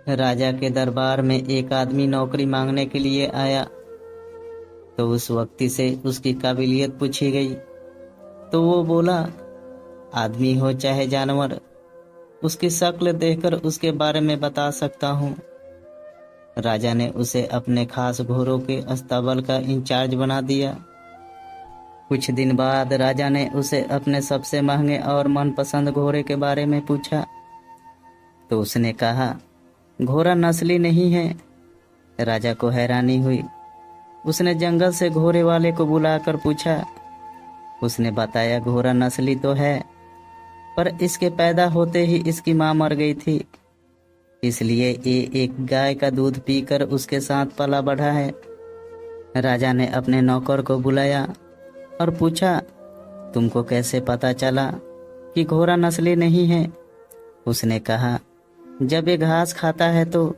राजा के दरबार में एक आदमी नौकरी मांगने के लिए आया। तो उस व्यक्ति से उसकी काबिलियत पूछी गई। तो वो बोला, आदमी हो चाहे जानवर, उसकी शक्ल देखकर उसके बारे में बता सकता हूँ। राजा ने उसे अपने खास घोड़ों के अस्तबल का इंचार्ज बना दिया। कुछ दिन बाद राजा ने उसे अपने सबसे महंगे और मनपसंद घोड़े के बारे में पूछा। तो उसने कहा, घोड़ा नस्ली नहीं है। राजा को हैरानी हुई। उसने जंगल से घोड़े वाले को बुलाकर पूछा। उसने बताया, घोड़ा नस्ली तो है, पर इसके पैदा होते ही इसकी मां मर गई थी, इसलिए ये एक गाय का दूध पीकर उसके साथ पला बढ़ा है। राजा ने अपने नौकर को बुलाया और पूछा, तुमको कैसे पता चला कि घोड़ा नस्ली नहीं है? उसने कहा, जब ये घास खाता है तो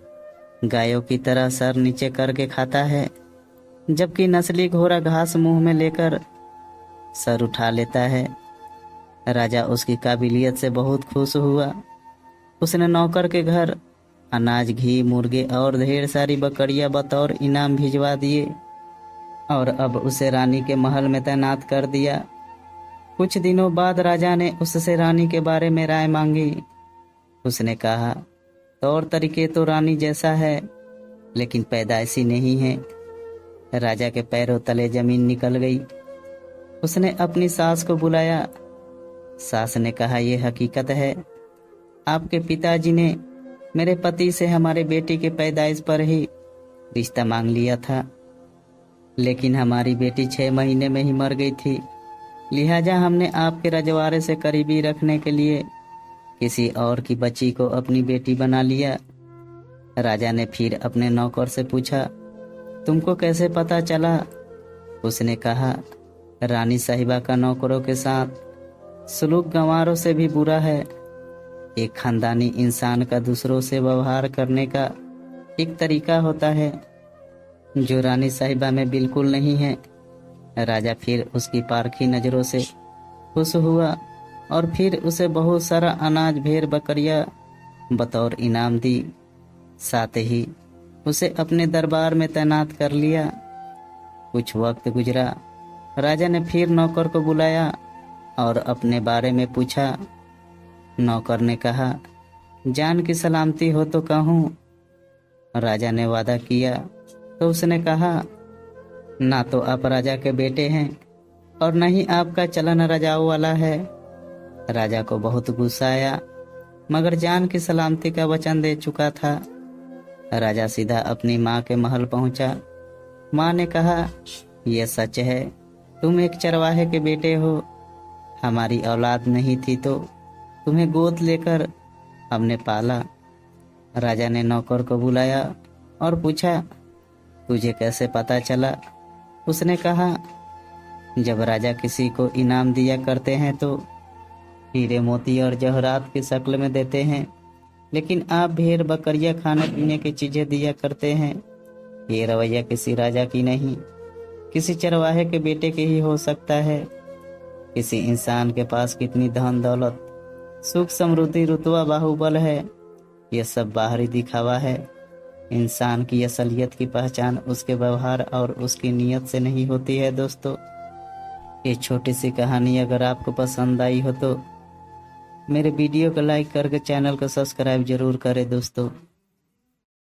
गायों की तरह सर नीचे करके खाता है, जबकि नस्ली घोड़ा घास मुंह में लेकर सर उठा लेता है। राजा उसकी काबिलियत से बहुत खुश हुआ। उसने नौकर के घर अनाज, घी, मुर्गे और ढेर सारी बकरियां बतौर इनाम भिजवा दिए और अब उसे रानी के महल में तैनात कर दिया। कुछ दिनों बाद राजा ने उससे रानी के बारे में राय मांगी। उसने कहा, तौर तरीके तो रानी जैसा है, लेकिन पैदाइशी नहीं है। राजा के पैरों तले जमीन निकल गई। उसने अपनी सास को बुलाया। सास ने कहा, यह हकीकत है, आपके पिताजी ने मेरे पति से हमारे बेटी के पैदाइश पर ही रिश्ता मांग लिया था, लेकिन हमारी बेटी 6 महीने में ही मर गई थी। लिहाजा हमने आपके रजवाड़े से करीबी रखने के लिए किसी और की बच्ची को अपनी बेटी बना लिया। राजा ने फिर अपने नौकर से पूछा, तुमको कैसे पता चला? उसने कहा, रानी साहिबा का नौकरों के साथ सलूक गंवारों से भी बुरा है। एक खानदानी इंसान का दूसरों से व्यवहार करने का एक तरीका होता है जो रानी साहिबा में बिल्कुल नहीं है। राजा फिर उसकी पारखी नजरों से खुश हुआ और फिर उसे बहुत सारा अनाज, भेड़, बकरियां बतौर इनाम दी। साथ ही उसे अपने दरबार में तैनात कर लिया। कुछ वक्त गुजरा। राजा ने फिर नौकर को बुलाया और अपने बारे में पूछा। नौकर ने कहा, जान की सलामती हो तो कहूँ। राजा ने वादा किया। तो उसने कहा, ना तो आप राजा के बेटे हैं और न ही आपका चलन राजाओं वाला है। राजा को बहुत गुस्सा आया, मगर जान की सलामती का वचन दे चुका था। राजा सीधा अपनी माँ के महल पहुंचा। माँ ने कहा, यह सच है, तुम एक चरवाहे के बेटे हो। हमारी औलाद नहीं थी तो तुम्हें गोद लेकर हमने पाला। राजा ने नौकर को बुलाया और पूछा, तुझे कैसे पता चला? उसने कहा, जब राजा किसी को इनाम दिया करते हैं तो हीरे, मोती और जवाहरात की शक्ल में देते हैं, लेकिन आप भेड़, बकरियां, खाने पीने की चीजें दिया करते हैं। ये रवैया किसी राजा की नहीं, किसी चरवाहे के बेटे के ही हो सकता है। किसी इंसान के पास कितनी धन दौलत, सुख, समृद्धि, रुतबा, बाहुबल है, यह सब बाहरी दिखावा है। इंसान की असलियत की पहचान उसके व्यवहार और उसकी नीयत से नहीं होती है। दोस्तों, ये छोटी सी कहानी अगर आपको पसंद आई हो तो मेरे वीडियो को लाइक करके चैनल को सब्सक्राइब जरूर करें दोस्तों।